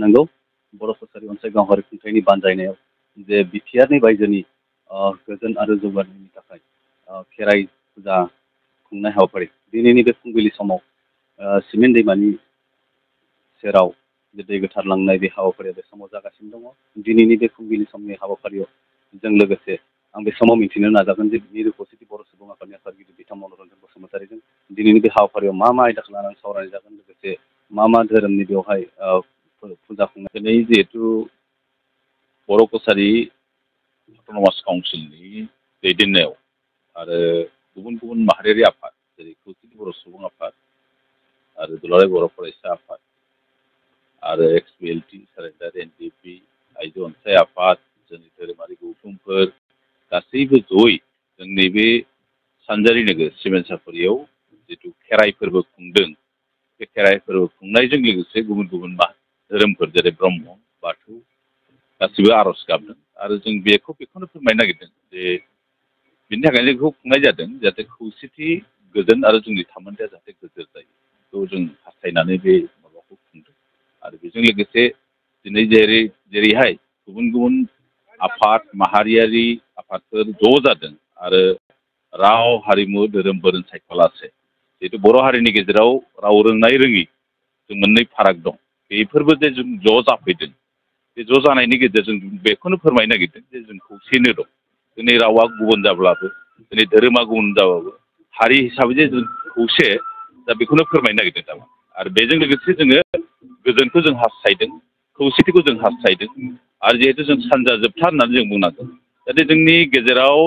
नंगौ बर' कसारी अनसाय गावहारि खुंथायनि बानजायनायाव जे बिटिआरनि बायजोनि गोजोन आरो जौगानायनि थाखाय खेराइ फुजा खुंनाय हाबाफारि दिनैनि बे फुंबिलि समाव सिमेन्ट दैमानि सेराव जे दै गोथार लांनाय बे हाबाफारिया बे समाव जागासिनो दङ। दिनैनि बे फुंबिलि समनि हाबाफारियाव जों लोगोसे आं बे समाव मिथिनो नाजागोन जे मिरु खौसेथि बर' सुबुं आफादनि आफादगिरि बिथां मनरन्जन बसुमतारीजों दिनैनि बे हाबाफारियाव मा आयदाखौ लानानै सावरायनाय जागोन, लोगोसे मा धोरोमनि बेवहाय फुजा खुंनाय। दिनै जिहेतु बर' कसारी अट'नमास काउन्सिलनि दैदेननायाव आरो गुबुन गुबुन माहारियारि आफाद जेरै खौसेथि बर' सुबुं आफाद आरो दुलाराय बर' फरायसा आफाद आरो XPLT सारेन्डार NDP आइजो अनसाय आफाद जोंनि धोरोमारि गौथुमफोर गासैबो जयै जोंनि बे सानजारि नोगोर सिमेन्ट सापरियाव जिथु खेराइ फोरबो खुंदों, बे खेराइ फोरबो खुंनायजों लोगोसे गुबुन गुबुन धोरोमफोर जेरै ब्रह्म बाथौ गासिबो आर'ज गाबदों आरो जों बेखौनो फोरमायनो नागिरदों जे बिनि थाखायनो बेखौ खुंनाय जादों जाहाथे खौसेथि गोजोन आरो जोंनि थामोन्थाया जाहाथे गोजोर जायो। बेखौ जों हास्थायनानै बे माबाखौ खुंदों आरो बेजों लोगोसे दिनै जेरैहाय गुबुन गुबुन आफाद माहारियारि आफादफोर ज' जादों आरो राव हारिमु धोरोमफोर सायख'लासे जिहेतु बर' हारिनि गेजेराव राव रोंनाय रोङि जों मोननै फाराग दं, बेफोरबो जे जों ज' जाफैदों। बे ज' जानायनि गेजेरजों बेखौनो फोरमायनो नागिरदों जे जों खौसेनो दं। दिनै रावा गुबुन जाब्लाबो दिनै धोरोमा गुबुन जाबाबो हारि हिसाबै जे जों खौसे, दा बेखौनो फोरमायनो नागिरदों थारमाने। आरो बेजों लोगोसे जोङो गोजोनखौ जों हास्थायदों, खौसेथिखौ जों हास्थायदों आरो जिहेतु जों सानजा जोबथा होननानै जों बुंनांगोन जाहाथे जोंनि गेजेराव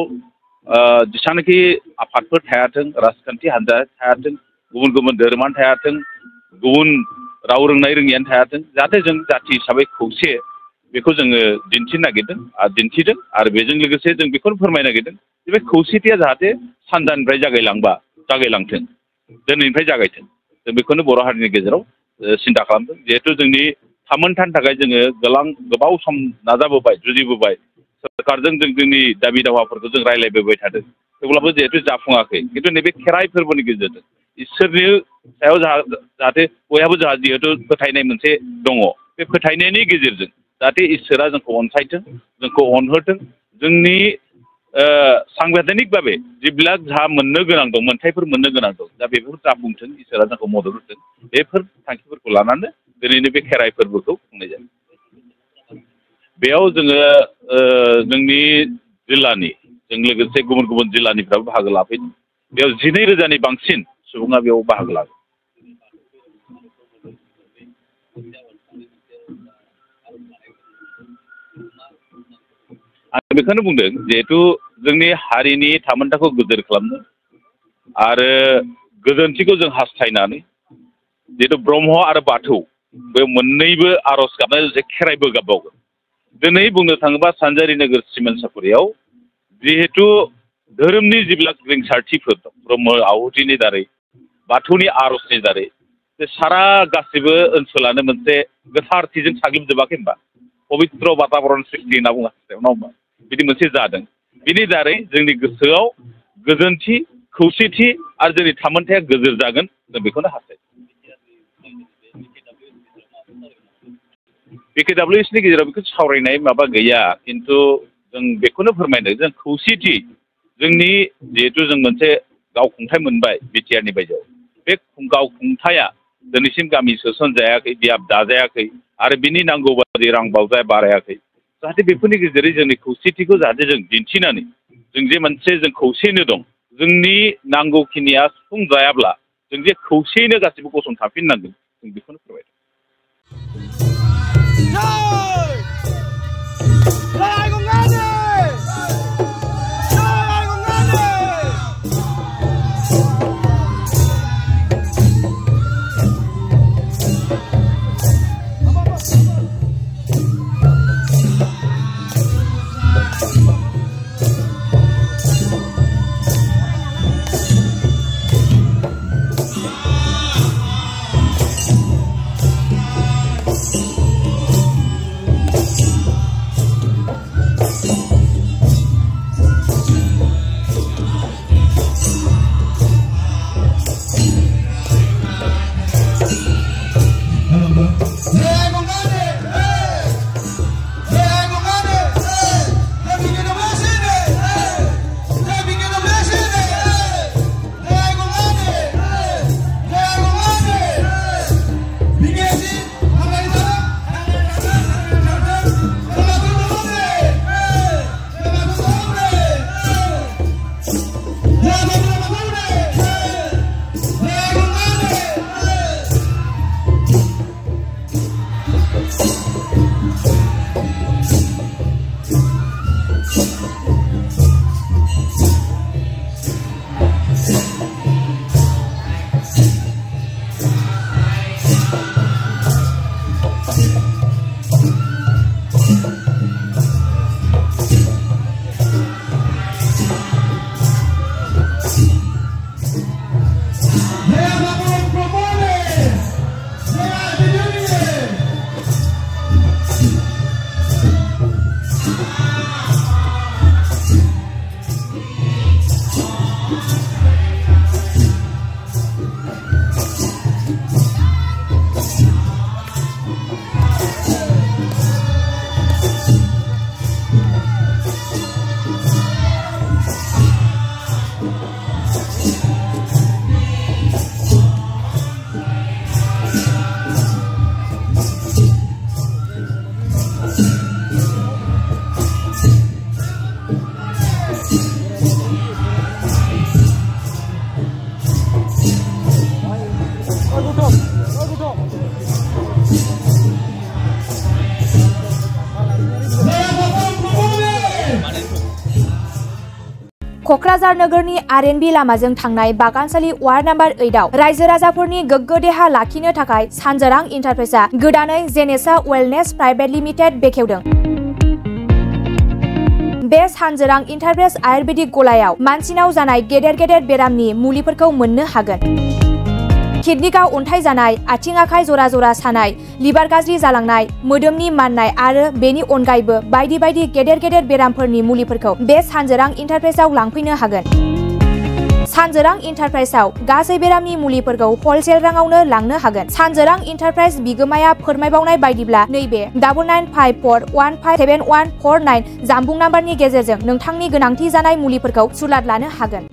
जेसेबांनाखि आफादफोर थायाथों, राजखान्थि हान्जा थायाथों, गुबुन गुबुन धोरोमानो थायाथों, गुबुन राव रोंनाय रोङियानो थायाथों, जाहाथे जों जाथि हिसाबै खौसे बेखौ जोङो दिन्थिनो नागिरदों आरो दिन्थिदों। आरो बेजों लोगोसे जों बेखौनो फोरमायनो नागिरदों जे बे खौसेथिया जाहाथे सानजानिफ्राय जागायलांथों, दिनैनिफ्राय जागायथों। जों बेखौनो बर' हारिनि गेजेराव सिन्था खालामदों। जिहेथु जोंनि थामोन्थानि थाखाय जोङो गोबाव सम नाजाबोबाय, जुजिबोबाय, सोरखारजों जों जोंनि दाबि दावाफोरखौ जों रायज्लायबोबाय थादों, थेवब्लाबो जिहेतु जाफुङाखै। खिन्थु नैबे खेराइ फोरबोनि गेजेरजों इसोरनि सायाव जाहाथे बयहाबो जोंहा जिहेतु फोथायनाय मोनसे दङ, बे फोथायनायनि गेजेरजों जाहाथे इसोरा जोंखौ अनसायथों, जोंखौ अनहोथों, जोंनि सांबिधानिक भाबे जिবিলাক जा मोननो गोनां दं, मोन्थायफोर मोननो गोनां दं, दा बेफोर जाफुंथों, इसोरा जोंखौ मदद होथों, बेफोर थांखिफोरखौ लानानै दिनैनि बे खेराइ फोरबोखौ खुंनाय जादों। बेयाव जोङो जोंनि जिल्लानि जों लोगोसे गुबुन गुबुन जिल्लानिफ्राबो बाहागो लाफैदों। बेयाव 12,000नि बांसिन सुबुङा बेयाव बाहागो लादों। आं बेखौनो बुंदों जिहेतु जोंनि हारिनि थामोन्थाखौ गोजोर खालामनो आरो गोजोनथिखौ जों हास्थायनानै जिहेतु ब्रह्म आरो बाथौ बे मोननैबो आर'ज गाबनाय लोगोसे खेराइबो गाबबावगोन। दिनै बुंनो थाङोबा सानजारि नोगोर सिमेन्ट सापरियाव जिहेतु धोरोमनि जिবিলাক रिंसारथिफोर दं, ब्रह्म आहुतिनि दारै, बाथौनि आर'जनि दारै, बे सारा गासिबो ओनसोलानो मोनसे गोथारथिजों साग्लोबजोबाखै होनबा, पबित्र बाताबरन सृष्टि होनना बुङो नङा होमबा, बिदि मोनसे जादों। बिनि दारै जोंनि गोसोआव गोजोनथि, खौसेथि आरो जोंनि थामोन्थाया गोजोर जागोन, जों बेखौनो हास्थायदों। BKWSनि गेजेराव बेखौ सावरायनाय माबा गैया, खिन्थु जों बेखौनो फोरमायदों जों खौसेथि, जोंनि जिहेतु जों मोनसे गावखुंथाय मोनबाय बिटिआरनि बायजोआव, बे गावखुंथाया दिनैसिम गामि सोसनजायाखै, बियाब दाजायाखै आरो बिनि नांगौ बायदि रां बावजाया बारायाखै। जाहाथे बेफोरनि गेजेरै जोंनि खौसेथिखौ जाहाथे जों दिन्थिनानै जों जे मोनसे जों खौसेयैनो दं, जोंनि नांगौखिनिया सुफुंजायाब्ला जों जे खौसेयैनो गासिबो गसंथाफिननांगोन, जों बेखौनो फोरमायदों। क'क्राझार नोगोरनि आर.एन.बी लामाजों थांनाय बागानसालि वार्ड नाम्बार 8 आव रायजो राजाफोरनि गोग्गो देहा लाखिनो थाखाय सानजोरां इन्टारप्राइजआ गोदानै जेनेसा वेलनेस प्राइभेट लिमिटेड बेखेवदों। बे सानजोरां इन्टारप्राइज आयुर्वेदिक गलायाव मानसिनाव जानाय गेदेर बेरामनि मुलिफोरखौ मोननो हागोन। किडनिकआव अन्थाइ जानाय, आथिं आखाइ जरा जरा सानाय, लिभार गाज्रि जालांनाय, मोदोमनि माननाय आरो बेनि अनगायैबो बायदि गेदेर बेरामफोरनि मुलिफोरखौ बे सानजोरां इन्टारप्राइजआव लांफैनो हागोन। सानजोरां इन्टारप्राइजआव गासै बेरामनि मुलिफोरखौ हलसेल राङावनो लांनो हागोन। सानजोरां इन्टारप्राइज बिगोमाया फोरमायबावनाय बायदिब्ला नैबे 9954157149 जानबुं नाम्बारनि गेजेरजों नोंथांनि गोनांथि जानाय मुलिफोरखौ सुलाद लानो हागोन।